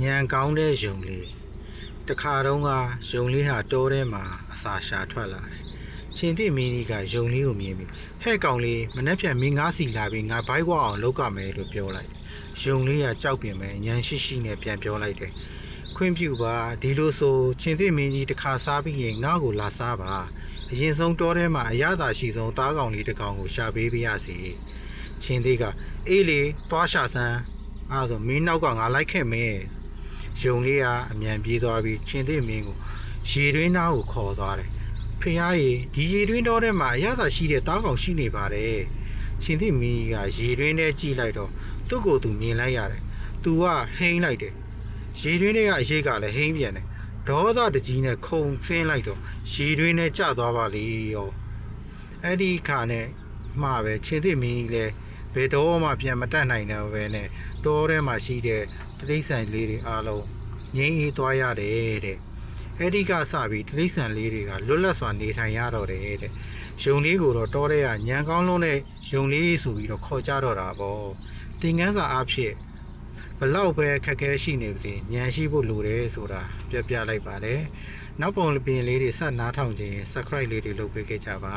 ညံကောင်းတဲ့ယုံလေးတခါတော့ကယုံလေးဟာတောထဲမှာအစာရှာထွက်လာတယ်ချင်းတိမင်းကြီးကယုံလေးကိုမြင်ပြီးဟဲ့ကောင်လေးမနှက်ဖြန်မင်းငါးစီလာပြီးငါဘိုက်ဝအောင်လောက်ကမယ်လို့ပြောလိုက်ယုံလေးကကြောက်ပြင်မဲ့ညံရှိရှိနဲ့ပြန်ပြောလိုက်တယ်ခွင့်ပြုပါဒီလိုဆိုချင်းတိမင်းကြီးတခါစားပြီးရင်ငါ့ကိုလာစားပါအရင်ဆုံးတောထဲမှာအရသာရှိဆုံးသားကောင်လေးတစ်ကောင်ကိုရှာပေးပြရစီချင်းတိကအေးလေတွားရှာစမ်းအဲ့ဒါမင်းနောက်ကငါလိုက်ခဲ့မယ်ယုံလေးကအမြန်ပြေးသွားပြီးချင်းသိမင်းကိုရေတွင်းသားကိုခေါ်သွားတယ်ဖះရေဒီရေတွင်းတော်ထဲမှာအရသာရှိတဲ့တားကောင်ရှိနေပါတယ်ချင်းသိမင်းကရေတွင်းထဲကြည့်လိုက်တော့သူ့ကိုယ်သူမြင်လိုက်ရတယ်သူကဟိန်းလိုက်တယ်ရေတွင်းထဲကအရေးကလည်းဟိန်းပြန်တယ်ဒေါသတကြီးနဲ့ခုန်ဆင်းလိုက်တော့ရေတွင်းထဲကျသွားပါလေရောအဲ့ဒီခါနဲ့မှပဲချင်းသိမင်းလည်းဘယ်တော့မှပြန်မတတ်နိုင်တော့ပဲနဲ့တောထဲမှာရှိတဲ့တိရစ္ဆာန်လေးတွေအားလုံးငြိမ်းအေးသွားရတယ်တဲ့အဲ့ဒီကစပြီးတိရစ္ဆာန်လေးတွေကလွတ်လပ်စွာနေထိုင်ရတော့တယ်တဲ့ယုံလေးကိုတော့တောထဲကညံကောင်းလုံးနဲ့ယုံလေးဆိုပြီးတော့ခေါ်ကြတော့တာပေါ့သင်ခန်းစာအဖြစ်ဘလောက်ပဲခက်ခဲရှိနေပြီညံရှိဖို့လိုတယ်ဆိုတာပြလိုက်ပါတယ်နောက်ပုံပြင်လေးတွေဆက်နားထောင်ခြင်း subscribe လေးတွေလုပ်ပေးခဲ့ကြပါ